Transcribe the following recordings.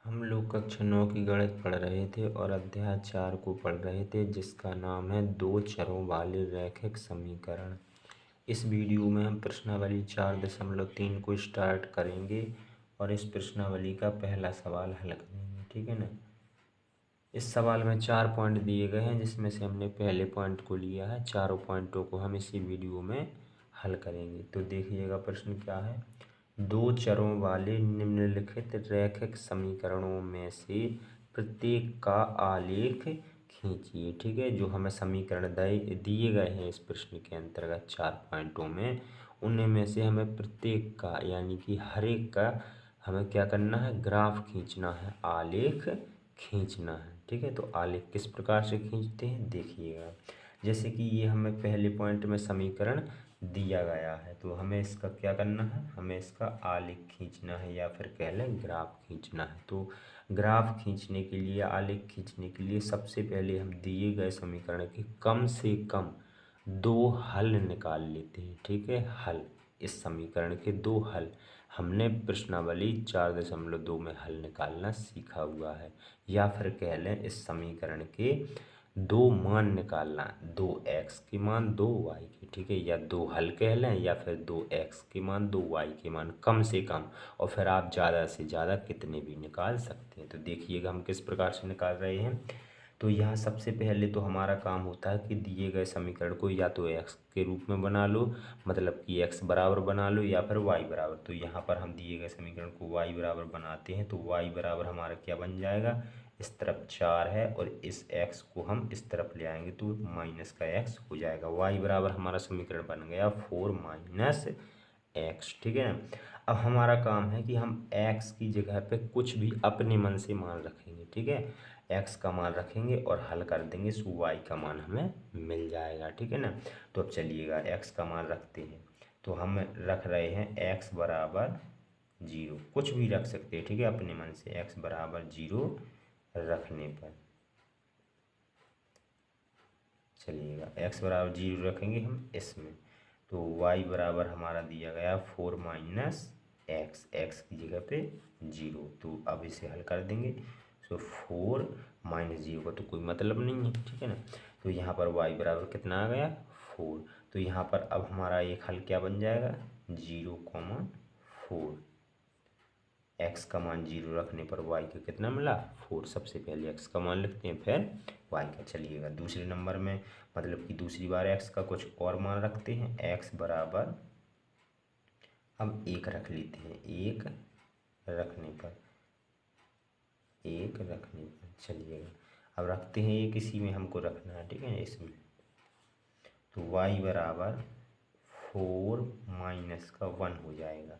हम लोग कक्षा 9 की गणित पढ़ रहे थे और अध्याय 4 को पढ़ रहे थे, जिसका नाम है दो चरों वाले रैखिक समीकरण। इस वीडियो में हम प्रश्नावली 4.3 को स्टार्ट करेंगे और इस प्रश्नावली का पहला सवाल हल करेंगे। ठीक है ना। इस सवाल में 4 पॉइंट दिए गए हैं, जिसमें से हमने पहले पॉइंट को लिया है। चारों पॉइंटों को हम इसी वीडियो में हल करेंगे। तो देखिएगा प्रश्न क्या है। दो चरों वाले निम्नलिखित रैखिक समीकरणों में से प्रत्येक का आलेख खींचिए। ठीक है, जो हमें समीकरण दिए गए हैं इस प्रश्न के अंतर्गत 4 पॉइंटों में, उनमें में से हमें प्रत्येक का यानी कि हर एक का हमें क्या करना है, ग्राफ खींचना है, आलेख खींचना है। ठीक है, तो आलेख किस प्रकार से खींचते हैं देखिएगा। जैसे कि ये हमें पहले पॉइंट में समीकरण दिया गया है, तो हमें इसका क्या करना है, हमें इसका आलेख खींचना है या फिर कह लें ग्राफ खींचना है। तो ग्राफ खींचने के लिए, आलेख खींचने के लिए सबसे पहले हम दिए गए समीकरण के कम से कम दो हल निकाल लेते हैं। ठीक है, हल, इस समीकरण के दो हल हमने प्रश्नावली 4.2 में हल निकालना सीखा हुआ है। या फिर कह लें इस समीकरण के दो मान निकालना, दो एक्स के मान, दो वाई के। ठीक है, या दो हल कह लें या फिर दो एक्स के मान, दो वाई के मान कम से कम, और फिर आप ज़्यादा से ज़्यादा कितने भी निकाल सकते हैं। तो देखिएगा हम किस प्रकार से निकाल रहे हैं। तो यहाँ सबसे पहले तो हमारा काम होता है कि दिए गए समीकरण को या तो एक्स के रूप में बना लो, मतलब कि एक्स बराबर बना लो, या फिर वाई बराबर। तो यहाँ पर हम दिए गए समीकरण को वाई बराबर बनाते हैं, तो वाई बराबर हमारा क्या बन जाएगा, इस तरफ 4 है और इस एक्स को हम इस तरफ ले आएंगे तो माइनस का एक्स हो जाएगा। वाई बराबर हमारा समीकरण बन गया 4 माइनस एक्स। ठीक है ना। अब हमारा काम है कि हम एक्स की जगह पे कुछ भी अपने मन से मान रखेंगे। ठीक है, एक्स का मान रखेंगे और हल कर देंगे, सो वाई का मान हमें मिल जाएगा। ठीक है ना। तो अब चलिएगा एक्स का मान रखते हैं। तो हम रख रहे हैं एक्स बराबर 0, कुछ भी रख सकते हैं। ठीक है, अपने मन से एक्स बराबर 0 रखने पर चलिएगा एक्स बराबर 0 रखेंगे हम इसमें, तो y बराबर हमारा दिया गया 4 माइनस एक्स, एक्स की जगह पे 0। तो अब इसे हल कर देंगे, सो 4 माइनस 0 का तो कोई मतलब नहीं है। ठीक है ना। तो यहाँ पर y बराबर कितना आ गया 4। तो यहाँ पर अब हमारा एक हल क्या बन जाएगा, 0,4। एक्स का मान 0 रखने पर वाई का कितना मिला 4। सबसे पहले एक्स का मान लिखते हैं, फिर वाई का। चलिएगा दूसरे नंबर में, मतलब कि दूसरी बार एक्स का कुछ और मान रखते हैं। एक्स बराबर हम 1 रख लेते हैं, 1 रखने पर, 1 रखने पर चलिएगा अब रखते हैं 1, इसी में हमको रखना है। ठीक है, इसमें तो वाई बराबर 4 माइनस का 1 हो जाएगा,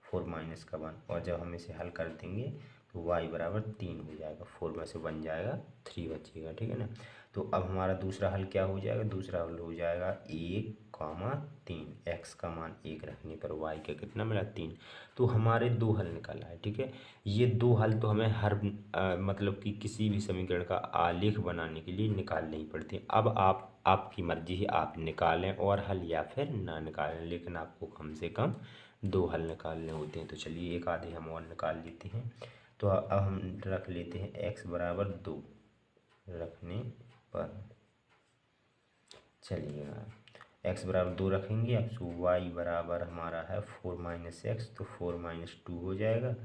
4 माइनस का 1। और जब हम इसे हल कर देंगे तो y बराबर 3 हो जाएगा, 4 में से 1 जाएगा 3 बचेगा। ठीक है ना। तो अब हमारा दूसरा हल क्या हो जाएगा, दूसरा हल हो जाएगा 1,3। एक्स का मान 1 रखने पर y का कितना मिला 3। तो हमारे दो हल निकला है। ठीक है, ये दो हल तो हमें हर मतलब कि किसी भी समीकरण का आलेख बनाने के लिए निकालने ही पड़ते हैं। अब आपकी मर्जी है, आप निकालें और हल या फिर ना निकालें, लेकिन आपको कम से कम दो हल निकालने होते हैं। तो चलिए एक आधे हम और निकाल लेते हैं। तो अब हम रख लेते हैं एक्स बराबर 2 रखने पर, चलिएगा एक्स बराबर 2 रखेंगे। अब सो वाई बराबर हमारा है 4 माइनस एक्स, तो 4 माइनस 2 हो जाएगा,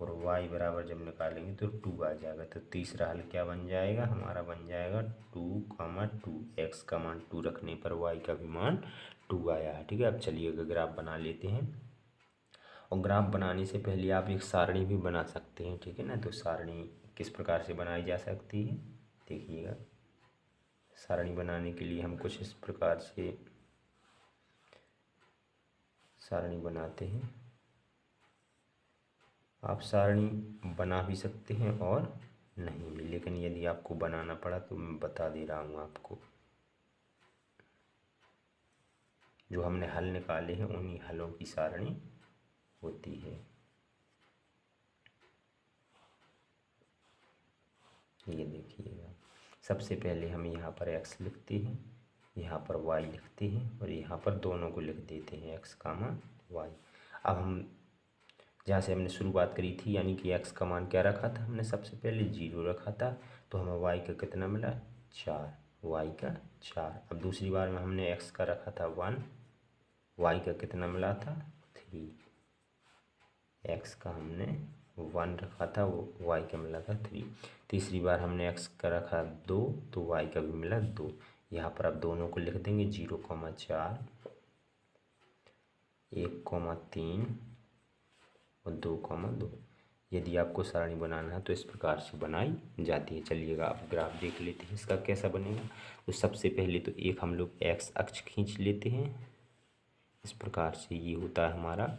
और y बराबर जब निकालेंगे तो 2 आ जाएगा। तो तीसरा हल क्या बन जाएगा, हमारा बन जाएगा 2,2। एक्स का मान 2 रखने पर y का भी मान 2 आया है। ठीक है, अब चलिए ग्राफ बना लेते हैं। और ग्राफ बनाने से पहले आप एक सारणी भी बना सकते हैं। ठीक है ना। तो सारणी किस प्रकार से बनाई जा सकती है देखिएगा। सारणी बनाने के लिए हम कुछ इस प्रकार से सारणी बनाते हैं। आप सारणी बना भी सकते हैं और नहीं भी, लेकिन यदि आपको बनाना पड़ा तो मैं बता दे रहा हूँ आपको। जो हमने हल निकाले हैं उन्हीं हलों की सारणी होती है। ये देखिएगा, सबसे पहले हम यहाँ पर x लिखते हैं, यहाँ पर y लिखते हैं और यहाँ पर दोनों को लिख देते हैं, x, y। अब हम जहाँ से हमने शुरुआत करी थी, यानी कि x का मान क्या रखा था हमने, सबसे पहले 0 रखा था, तो हमें y का कितना मिला 4, y का 4। अब दूसरी बार में हमने x का रखा था 1, y का कितना मिला था 3, x का हमने 1 रखा था, वो y का मिला था 3। तीसरी बार हमने x का रखा 2, तो y का भी मिला 2। यहाँ पर अब दोनों को लिख देंगे 0,4, 1,3 और 2,2। यदि आपको सारणी बनाना है तो इस प्रकार से बनाई जाती है। चलिएगा अब ग्राफ देख लेते हैं इसका कैसा बनेगा। तो सबसे पहले तो एक हम लोग x अक्ष खींच लेते हैं। इस प्रकार से ये होता है हमारा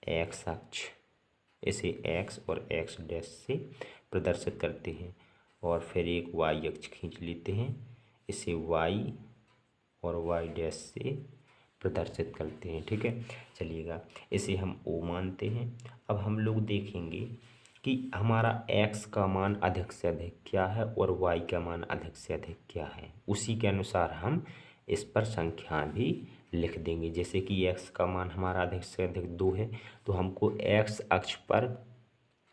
x अक्ष। इसे x और x डैश से प्रदर्शित करते हैं। और फिर एक y अक्ष खींच लेते हैं, इसे y और y डैश से प्रदर्शित करते हैं। ठीक है, चलिएगा इसे हम O मानते हैं। अब हम लोग देखेंगे कि हमारा x का मान अधिक से अधिक क्या है और y का मान अधिक से अधिक क्या है। उसी के अनुसार हम इस पर संख्या भी लिख देंगे। जैसे कि x का मान हमारा अधिक से अधिक 2 है, तो हमको x अक्ष पर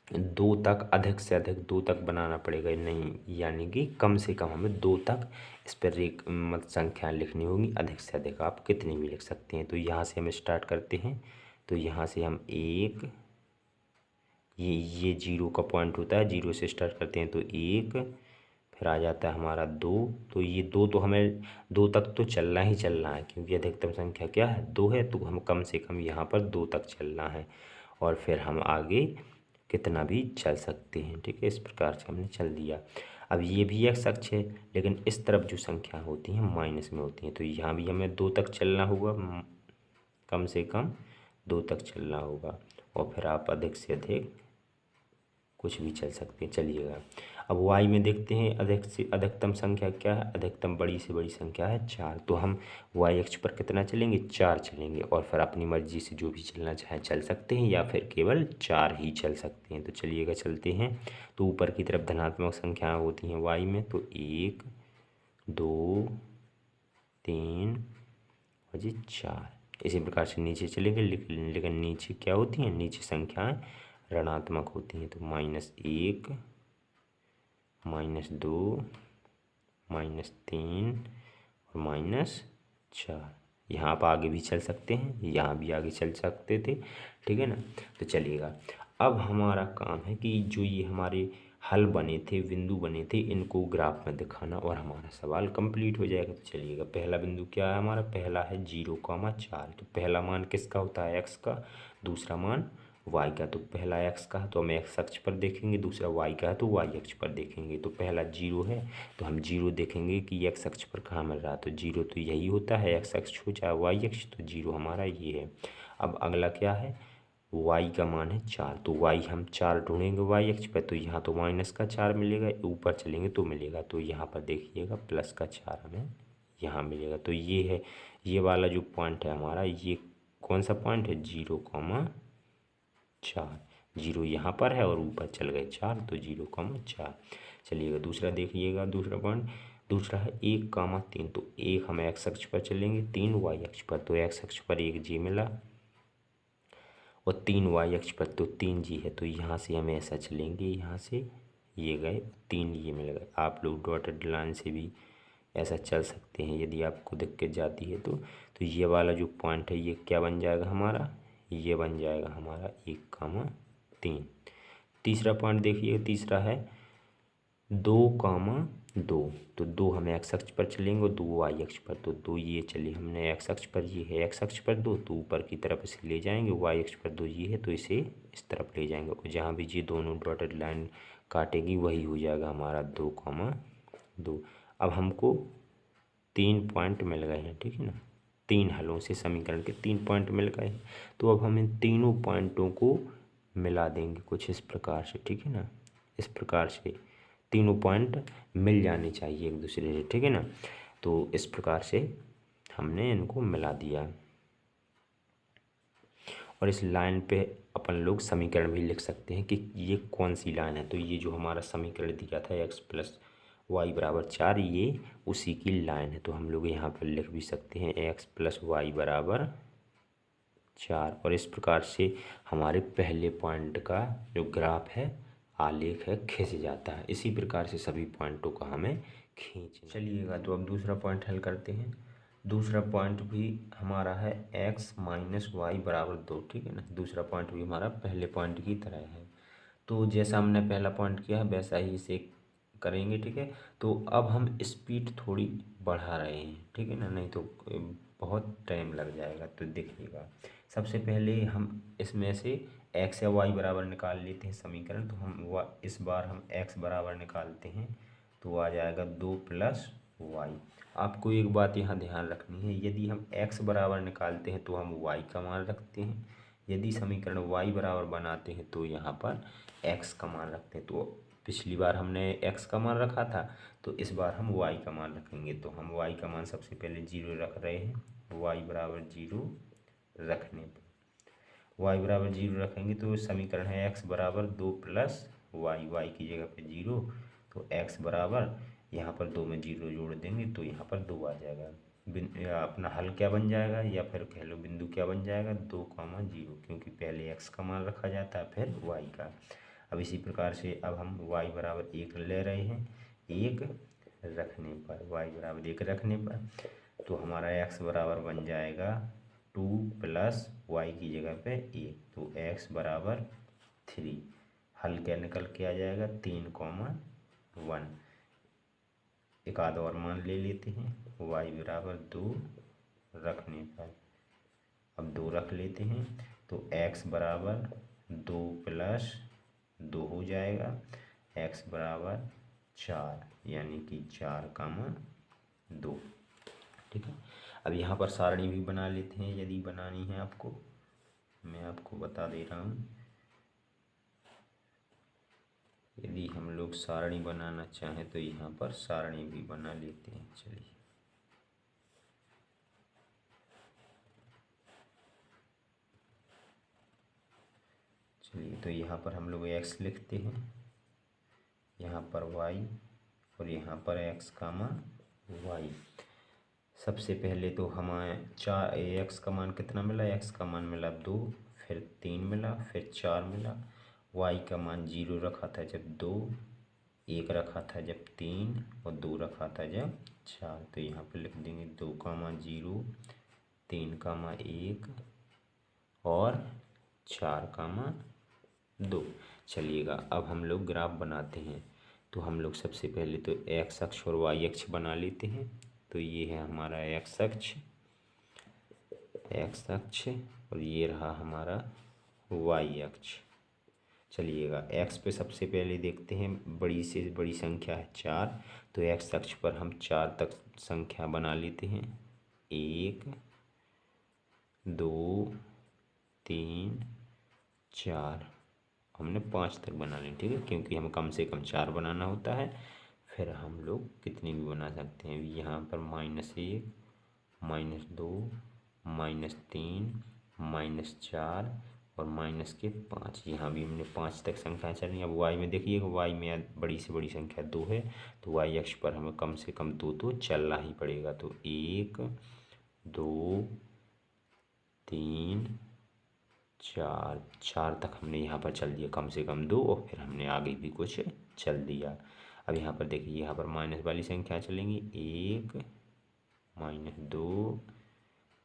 2 तक, अधिक से अधिक 2 तक बनाना पड़ेगा, नहीं यानी कि कम से कम हमें 2 तक इस पर एक संख्या लिखनी होगी। अधिक से अधिक आप कितनी भी लिख सकते हैं। तो यहाँ से हम स्टार्ट करते हैं। तो यहाँ से हम एक, ये 0 का पॉइंट होता है, 0 से स्टार्ट करते हैं तो 1, फिर आ जाता है हमारा 2। तो ये 2 तो हमें 2 तक तो चलना ही चलना है, क्योंकि अधिकतम संख्या क्या है 2 है, तो हम कम से कम यहाँ पर 2 तक चलना है। और फिर हम आगे कितना भी चल सकते हैं। ठीक है, इस प्रकार से हमने चल दिया। अब ये भी x अक्ष है, लेकिन इस तरफ जो संख्या होती हैं माइनस में होती हैं, तो यहाँ भी हमें 2 तक चलना होगा, कम से कम 2 तक चलना होगा। और फिर आप अधिक से अधिक कुछ भी चल सकते हैं। चलिएगा अब y में देखते हैं अधिक से अधिकतम संख्या क्या है। अधिकतम बड़ी से बड़ी संख्या है 4, तो हम y अक्ष पर कितना चलेंगे 4 चलेंगे। और फिर अपनी मर्जी से जो भी चलना चाहे चल सकते हैं, या फिर केवल 4 ही चल सकते हैं। तो चलिएगा चलते हैं। तो ऊपर की तरफ धनात्मक संख्याएँ होती हैं y में, तो 1, 2, 3 और जी 4। इसी प्रकार से नीचे चलेंगे, लेकिन नीचे क्या होती हैं, नीचे संख्याएँ ऋणात्मक होती हैं। तो -1, -2, -3 और -4। यहाँ आप आगे भी चल सकते हैं, यहाँ भी आगे चल सकते थे। ठीक है ना। तो चलिएगा अब हमारा काम है कि जो ये हमारे हल बने थे, बिंदु बने थे, इनको ग्राफ में दिखाना और हमारा सवाल कंप्लीट हो जाएगा। तो चलिएगा पहला बिंदु क्या है हमारा, पहला है 0,4। तो पहला मान किसका होता है x का, दूसरा मान y का। तो पहला x का है तो हम x अक्ष पर देखेंगे, दूसरा y का है तो y अक्ष पर देखेंगे। तो पहला 0 है तो हम 0 देखेंगे कि x अक्ष पर कहाँ मिल रहा है। तो 0 तो यही होता है, x अक्ष हो चाहे y अक्ष, तो 0 हमारा ये है। अब अगला क्या है, y का मान है 4, तो y हम 4 ढूंढेंगे y अक्ष पर, तो यहाँ तो माइनस का 4 मिलेगा, ऊपर चलेंगे तो मिलेगा। तो यहाँ पर देखिएगा प्लस का 4 हमें यहाँ मिलेगा। तो ये है, ये वाला जो पॉइंट है हमारा, ये कौन सा पॉइंट है 0,4। 0 यहाँ पर है और ऊपर चल गए 4, तो 0,4। चलिएगा दूसरा देखिएगा, दूसरा पॉइंट दूसरा है 1,3। तो 1 हम x अक्ष पर चलेंगे, 3 y अक्ष पर। तो x अक्ष पर 1 g मिला और 3 y अक्ष पर तो 3 g है। तो यहाँ से हम ऐसा चलेंगे, यहाँ से ये गए 3 ये मिल गए। आप लोग डॉटेड लाइन से भी ऐसा चल सकते हैं यदि आपको दिक्कत जाती है तो ये वाला जो पॉइंट है ये क्या बन जाएगा हमारा, ये बन जाएगा हमारा 1,3। तीसरा पॉइंट देखिए, तीसरा है 2,2। तो 2 हम x अक्ष पर चलेंगे और 2 y अक्ष पर। तो 2 ये चलिए हमने x अक्ष पर, ये है x अक्ष पर 2, तो ऊपर की तरफ इसे ले जाएंगे। y अक्ष पर 2 ये है तो इसे इस तरफ ले जाएंगे, और जहाँ भी ये दोनों डॉटेड लाइन काटेगी वही हो जाएगा हमारा 2,2। अब हमको 3 पॉइंट मिल गए हैं। ठीक है ना, 3 हलों से समीकरण के 3 पॉइंट मिल गए हैं। तो अब हम इन तीनों पॉइंटों को मिला देंगे कुछ इस प्रकार से। ठीक है ना, इस प्रकार से तीनों पॉइंट मिल जाने चाहिए एक दूसरे से। ठीक है ना, तो इस प्रकार से हमने इनको मिला दिया। और इस लाइन पे अपन लोग समीकरण भी लिख सकते हैं कि ये कौन सी लाइन है। तो ये जो हमारा समीकरण दिया था x + y = 4, ये उसी की लाइन है। तो हम लोग यहाँ पर लिख भी सकते हैं x + y = 4। और इस प्रकार से हमारे पहले पॉइंट का जो ग्राफ है, आलेख है, खींच जाता है। इसी प्रकार से सभी पॉइंटों का हमें खींच चलिएगा। तो अब दूसरा पॉइंट हल करते हैं। दूसरा पॉइंट भी हमारा है x माइनस वाई बराबर 2, ठीक है ना। दूसरा पॉइंट भी हमारा पहले पॉइंट की तरह है। तो जैसा हमने पहला पॉइंट किया है वैसा ही इसे करेंगे, ठीक है। तो अब हम स्पीड थोड़ी बढ़ा रहे हैं, ठीक है ना, नहीं तो बहुत टाइम लग जाएगा। तो देखिएगा, सबसे पहले हम इसमें से x या y बराबर निकाल लेते हैं समीकरण। तो हम इस बार हम x बराबर निकालते हैं, तो आ जाएगा 2 प्लस y। आपको एक बात यहाँ ध्यान रखनी है, यदि हम x बराबर निकालते हैं तो हम y का मान रखते हैं, यदि समीकरण y बराबर बनाते हैं तो यहाँ पर x का मान रखते हैं। तो पिछली बार हमने x का मान रखा था, तो इस बार हम y का मान रखेंगे। तो हम y का मान सबसे पहले 0 रख रहे हैं। y बराबर 0 रखने पर y बराबर 0 रखेंगे तो समीकरण है x बराबर 2 प्लस y की जगह पे 0। तो x बराबर यहाँ पर 2 में 0 जोड़ देंगे तो यहाँ पर 2 आ जाएगा। अपना हल क्या बन जाएगा, या फिर कह लो बिंदु क्या बन जाएगा, 2,0, क्योंकि पहले x का मान रखा जाता है फिर y का। अब इसी प्रकार से अब हम y बराबर 1 ले रहे हैं, 1 रखने पर y बराबर 1 रखने पर तो हमारा x बराबर बन जाएगा 2 प्लस y की जगह पे 1। तो x बराबर 3। हल क्या निकल के आ जाएगा, 3,1। एक आधा और मान ले लेते हैं, y बराबर 2 रखने पर अब 2 रख लेते हैं। तो x बराबर 2 प्लस 2 हो जाएगा, x बराबर 4, यानी कि 4,2, ठीक है। अब यहाँ पर सारणी भी बना लेते हैं, यदि बनानी है आपको, मैं आपको बता दे रहा हूँ। यदि हम लोग सारणी बनाना चाहें तो यहाँ पर सारणी भी बना लेते हैं। चलिए तो यहाँ पर हम लोग x लिखते हैं, यहाँ पर y और यहाँ पर x का मान y। सबसे पहले तो हमें x का मान कितना मिला, x का मान मिला 2, फिर 3 मिला, फिर 4 मिला। y का मान 0 रखा था जब 2, 1 रखा था जब 3 और 2 रखा था जब 4। तो यहाँ पर लिख देंगे 2,0, 3,1 और 4,2। चलिएगा अब हम लोग ग्राफ बनाते हैं। तो हम लोग सबसे पहले तो x अक्ष और y अक्ष बना लेते हैं। तो ये है हमारा x अक्ष और ये रहा हमारा y अक्ष। चलिएगा x पे सबसे पहले देखते हैं, बड़ी से बड़ी संख्या है 4, तो x अक्ष पर हम 4 तक संख्या बना लेते हैं। 1, 2, 3, 4, हमने 5 तक बना ली, ठीक है, क्योंकि हमें कम से कम 4 बनाना होता है। फिर हम लोग कितनी भी बना सकते हैं, यहाँ पर -1, -2, -3, -4 और -5। यहाँ भी हमने 5 तक संख्या चली। अब y में देखिएगा, y में बड़ी से बड़ी संख्या 2 है, तो y अक्ष पर हमें कम से कम 2 तो चलना ही पड़ेगा। तो 1, 2, 3, 4 तक हमने यहाँ पर चल दिया, कम से कम 2, और फिर हमने आगे भी कुछ चल दिया। अब यहाँ पर देखिए, यहाँ पर माइनस वाली संख्या चलेंगी, 1, -2,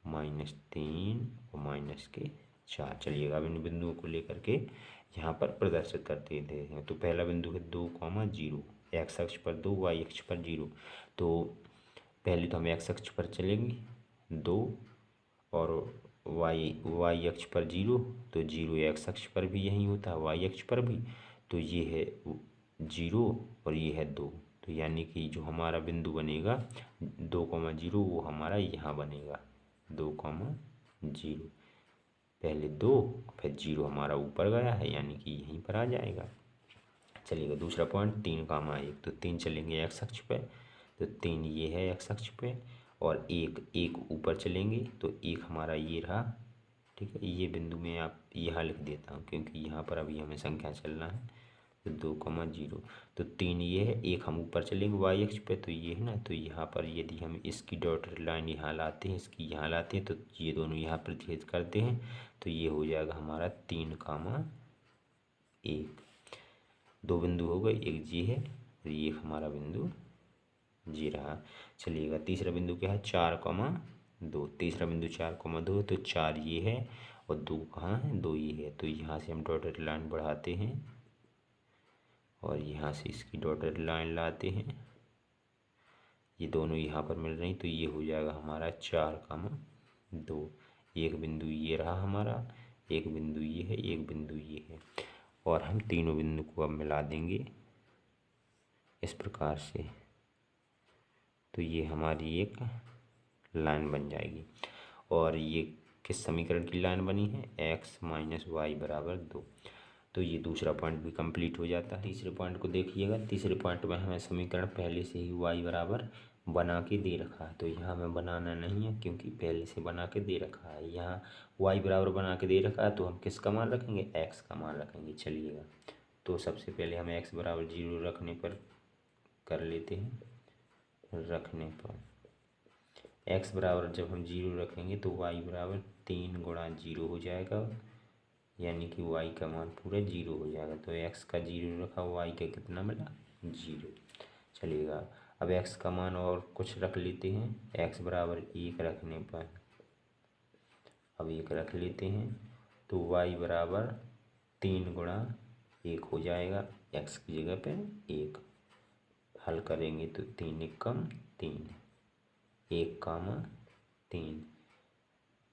-3 और -4। चलिएगा अब इन बिंदुओं को लेकर के यहाँ पर प्रदर्शित करते हैं। तो पहला बिंदु है 2,0, x अक्ष पर 2, y अक्ष पर 0। तो पहले तो हम x अक्ष पर चलेंगे 2 और y अक्ष पर 0, तो 0 x अक्ष पर भी यही होता है, y अक्ष पर भी। तो ये है 0 और ये है 2, तो यानी कि जो हमारा बिंदु बनेगा 2,0 वो हमारा यहाँ बनेगा 2,0। पहले 2 फिर 0 हमारा ऊपर गया है, यानी कि यहीं पर आ जाएगा। चलिएगा दूसरा पॉइंट 3,1, तो 3 चलेंगे x अक्ष पे, तो 3 ये है x अक्ष पे, और 1 ऊपर चलेंगे तो 1 हमारा ये रहा, ठीक है। ये बिंदु में आप यहाँ लिख देता हूँ क्योंकि यहाँ पर अभी हमें संख्या चलना है। तो 2,0 तो 3 ये है, एक हम ऊपर चलेंगे वाई अक्ष पे तो ये है ना, तो यहाँ पर यदि हम इसकी डॉटेड लाइन यहाँ लाते हैं, इसकी यहाँ लाते हैं तो ये दोनों यहाँ प्रतिच्छेद करते हैं तो ये हो जाएगा हमारा 3,1। दो बिंदु हो गए, एक जी है और ये हमारा बिंदु जी रहा। चलिएगा तीसरा बिंदु क्या है, 4,2। तीसरा बिंदु 4,2 तो 4 ये है और 2 कहाँ है, 2 ये है, तो यहाँ से हम डॉटेड लाइन बढ़ाते हैं और यहाँ से इसकी डॉटेड लाइन लाते हैं, ये दोनों यहाँ पर मिल रही तो ये हो जाएगा हमारा 4,2। एक बिंदु ये रहा हमारा, एक बिंदु ये है, एक बिंदु ये है और हम तीनों बिंदु को अब मिला देंगे इस प्रकार से, तो ये हमारी एक लाइन बन जाएगी। और ये किस समीकरण की लाइन बनी है, x - y = 2। तो ये दूसरा पॉइंट भी कंप्लीट हो जाता है। तीसरे पॉइंट को देखिएगा, तीसरे पॉइंट में हमें समीकरण पहले से ही y बराबर बना के दे रखा है, तो यहाँ हमें बनाना नहीं है क्योंकि पहले से बना के दे रखा है। यहाँ y बराबर बना के दे रखा है तो हम किसका मान रखेंगे, x का मान रखेंगे। चलिएगा तो सबसे पहले हमें x बराबर 0 रखने पर कर लेते हैं, रखने पर x बराबर जब हम 0 रखेंगे तो y बराबर 3 गुणा 0 हो जाएगा, यानी कि y का मान पूरा 0 हो जाएगा। तो x का 0 रखा, y का कितना मिला, 0। चलिएगा अब x का मान और कुछ रख लेते हैं, x बराबर 1 रखने पर अब 1 रख लेते हैं तो y बराबर 3 गुणा 1 हो जाएगा, x की जगह पे 1 हल करेंगे तो 3 × 3 1,3।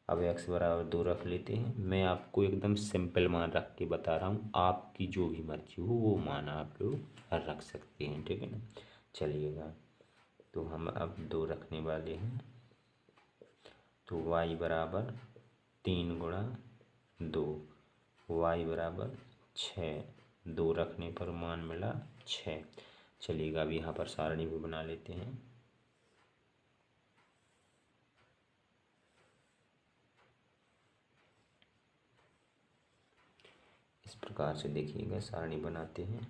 अब x बराबर 2 रख लेते हैं। मैं आपको एकदम सिंपल मान रख के बता रहा हूँ, आपकी जो भी मर्जी हो वो मान आप लोग रख सकते हैं, ठीक है ना। चलिएगा तो हम अब 2 रखने वाले हैं तो y बराबर 3 गुणा 2, y बराबर 6, 2 रखने पर मान मिला 6। चलिएगा अब यहाँ पर सारणी भी बना लेते हैं। इस प्रकार से देखिएगा सारणी बनाते हैं।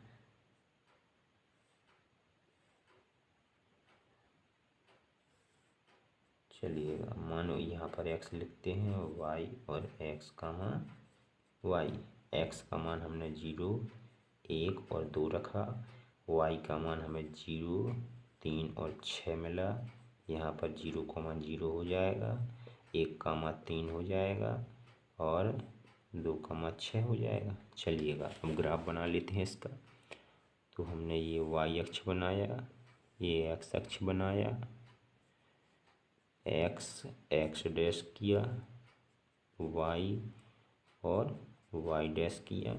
चलिएगा मानो यहाँ पर x लिखते हैं और y और x का मान y, x का मान हमने 0, 1 और 2 रखा, y का मान हमें 0, 3 और 6 मिला। यहाँ पर 0,0 हो जाएगा, 1,3 हो जाएगा और 2,6 हो जाएगा। चलिएगा हम ग्राफ बना लेते हैं इसका। तो हमने ये y अक्ष बनाया, ये x अक्ष बनाया, x डैश किया, y और y डैश किया।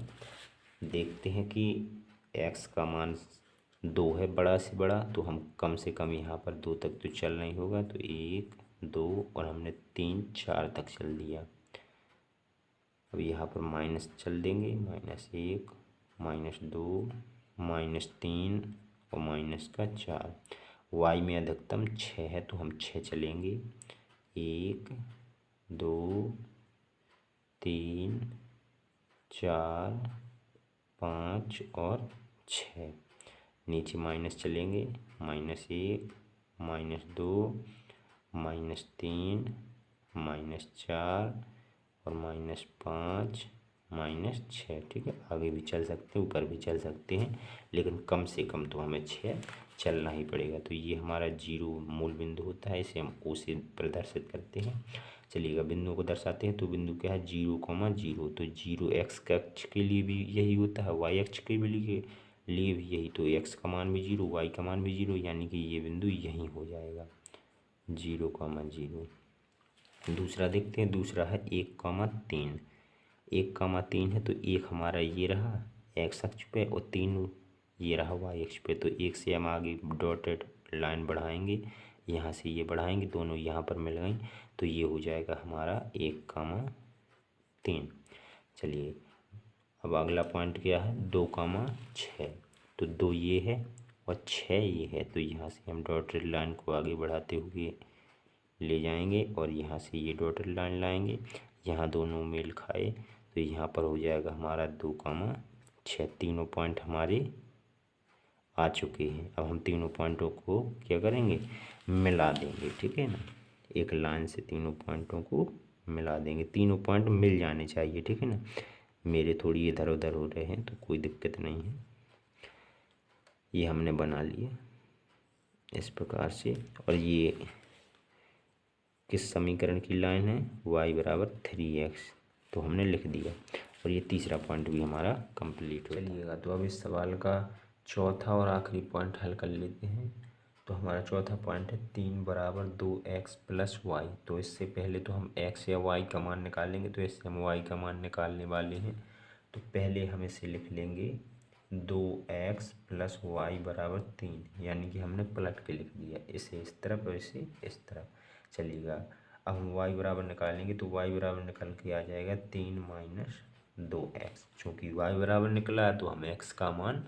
देखते हैं कि x का मान 2 है, बड़ा से बड़ा, तो हम कम से कम यहाँ पर 2 तक तो चल नहीं होगा, तो 1, 2 और हमने 3, 4 तक चल दिया। अब यहाँ पर माइनस चल देंगे, -1, -2, -3 और -4। y में अधिकतम 6 है तो हम 6 चलेंगे, 1, 2, 3, 4, 5 और 6। नीचे माइनस चलेंगे, -1, -2, -3, -4 और -5, -6। ठीक है, आगे भी चल सकते हैं, ऊपर भी चल सकते हैं, लेकिन कम से कम तो हमें 6 चलना ही पड़ेगा। तो ये हमारा 0 मूल बिंदु होता है, इसे हम O से प्रदर्शित करते हैं। चलिएगा बिंदु को दर्शाते हैं, तो बिंदु क्या है, 0,0। तो 0 x अक्ष के लिए भी यही होता है, y अक्ष के लिए भी यही, तो x का मान भी 0, y का मान भी 0, यानी कि ये बिंदु यही हो जाएगा 0,0। दूसरा देखते हैं, दूसरा है 1,3। 1,3 है तो 1 हमारा ये रहा x अक्ष पे और 3 ये रहा y अक्ष पे। तो 1 से हम आगे डॉटेड लाइन बढ़ाएंगे, यहाँ से ये बढ़ाएंगे, दोनों यहाँ पर मिल गई तो ये हो जाएगा हमारा 1,3। चलिए अब अगला पॉइंट क्या है, 2,6। तो 2 ये है और 6 ये है, तो यहाँ से हम डॉटेड लाइन को आगे बढ़ाते हुए ले जाएंगे और यहाँ से ये डॉटेड लाइन लाएंगे, यहाँ दोनों मेल खाए तो यहाँ पर हो जाएगा हमारा 2,7। 6 तीनों पॉइंट हमारे आ चुके हैं। अब हम तीनों पॉइंटों को क्या करेंगे, मिला देंगे, ठीक है ना। एक लाइन से तीनों पॉइंटों को मिला देंगे, तीनों पॉइंट मिल जाने चाहिए, ठीक है ना। मेरे थोड़ी इधर उधर हो रहे हैं तो कोई दिक्कत नहीं है। ये हमने बना लिया इस प्रकार से। और ये किस समीकरण की लाइन है, y बराबर 3x, तो हमने लिख दिया। और ये तीसरा पॉइंट भी हमारा कंप्लीट हो चलिएगा। तो अब इस सवाल का चौथा और आखिरी पॉइंट हल कर लेते हैं। तो हमारा चौथा पॉइंट है 3 बराबर 2x प्लस वाई। तो इससे पहले तो हम x या y का मान निकालेंगे, तो इससे हम y का मान निकालने वाले हैं। तो पहले हम इसे लिख लेंगे 2x प्लस वाई बराबर 3, यानी कि हमने पलट के लिख दिया, इसे इस तरफ और इसे इस तरफ। चलिएगा, अब हम y बराबर निकालेंगे तो y बराबर निकल के आ जाएगा 3 माइनस 2x। चूँकि y बराबर निकला है तो हम x का मान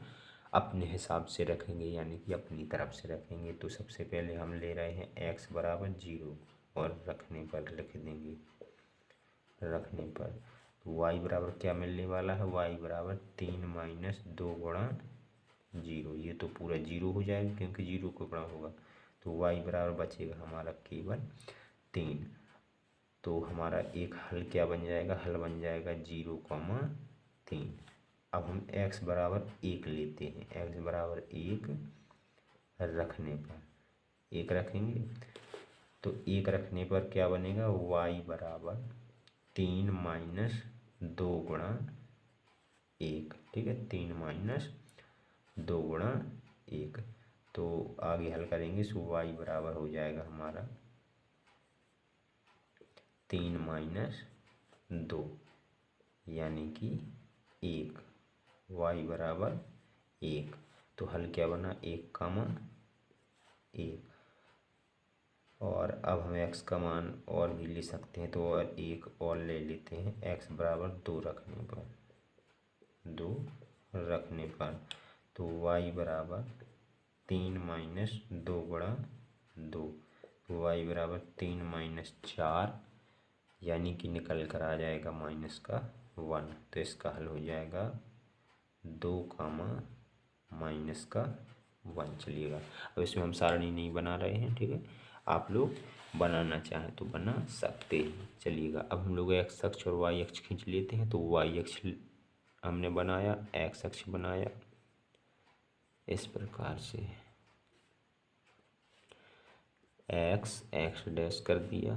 अपने हिसाब से रखेंगे, यानी कि अपनी तरफ से रखेंगे। तो सबसे पहले हम ले रहे हैं x बराबर 0 और रखने पर लिख देंगे, रखने पर तो y बराबर क्या मिलने वाला है, y बराबर 3 माइनस 2 गुणा 0। ये तो पूरा 0 हो जाएगा क्योंकि 0 को गुणा होगा, तो y बराबर बचेगा हमारा केवल 3। तो हमारा एक हल क्या बन जाएगा, हल बन जाएगा 0,3। अब हम x बराबर 1 लेते हैं, x बराबर 1 रखने पर 1 रखेंगे तो 1 रखने पर क्या बनेगा, y बराबर 3 माइनस 2 गुणा 1, ठीक है, 3 माइनस 2 गुणा 1। तो आगे हल करेंगे सो y बराबर हो जाएगा हमारा 3 माइनस 2 यानी कि 1, y बराबर 1। तो हल क्या बना, 1,1। और अब हम x का मान और भी ले सकते हैं, तो और एक और ले लेते हैं, x बराबर 2 रखने पर, 2 रखने पर तो y बराबर 3 माइनस 2 गुणा 2, तो y बराबर 3 माइनस 4, यानी कि निकल कर आ जाएगा माइनस का 1। तो इसका हल हो जाएगा 2 कामा माइनस का 1। चलिएगा, अब इसमें हम सारणी नहीं बना रहे हैं, ठीक है, आप लोग बनाना चाहें तो बना सकते हैं। चलिएगा, अब हम लोग x अक्ष और y अक्ष खींच लेते हैं। तो y अक्ष हमने बनाया, x अक्ष बनाया इस प्रकार से, x डैश कर दिया,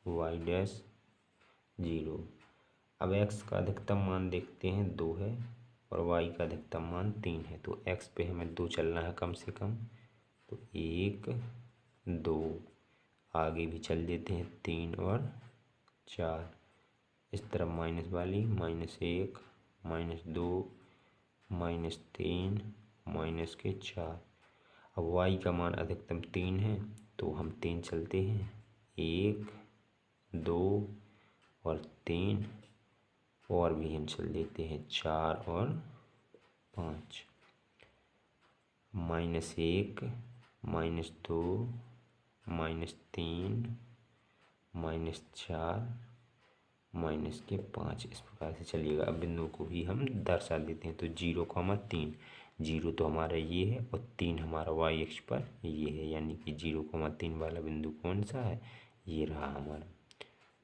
y डैश 0। अब x का अधिकतम मान देखते हैं 2 है और y का अधिकतम मान 3 है, तो x पे हमें 2 चलना है कम से कम, तो 1 2 आगे भी चल देते हैं 3 और 4, इस तरफ माइनस वाली -1 -2 -3 माइनस के 4। अब y का मान अधिकतम 3 है तो हम 3 चलते हैं, 1 2 और 3, और भी हम चल देते हैं 4 और 5, -1 -2 -3 -4 माइनस के 5, इस प्रकार से। चलिएगा, अब बिंदु को भी हम दर्शा देते हैं। तो 0,3, 0 तो हमारा ये है और 3 हमारा y अक्ष पर ये है, यानी कि 0,3 वाला बिंदु कौन सा है, ये रहा हमारा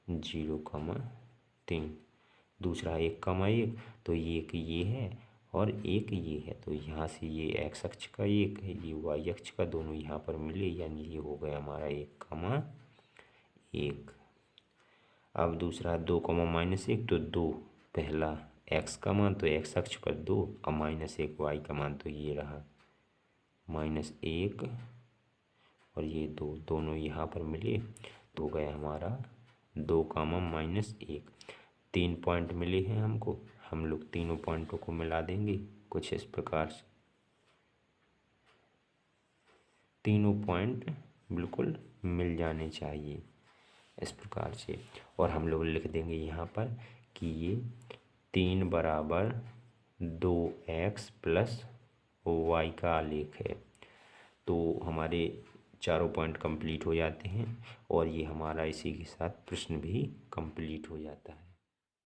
0,3। दूसरा 1,1, तो एक ये है और एक ये है, तो यहाँ से ये x अक्ष का एक है, ये y अक्ष का, दोनों यहाँ पर मिले, यानी ये हो गया हमारा 1,1। अब दूसरा 2, -1, तो 2 पहला x का मान, तो x अक्ष पर 2 और -1 y का मान, तो ये रहा -1 और ये 2, दोनों यहाँ पर मिले, तो गया हमारा 2, -1। 3 पॉइंट मिले हैं हमको, हम लोग तीनों पॉइंटों को मिला देंगे कुछ इस प्रकार से। तीनों पॉइंट बिल्कुल मिल जाने चाहिए इस प्रकार से, और हम लोग लिख देंगे यहाँ पर कि ये 3 बराबर 2x प्लस y का आलेख है। तो हमारे चारों पॉइंट कंप्लीट हो जाते हैं और ये हमारा इसी के साथ प्रश्न भी कंप्लीट हो जाता है।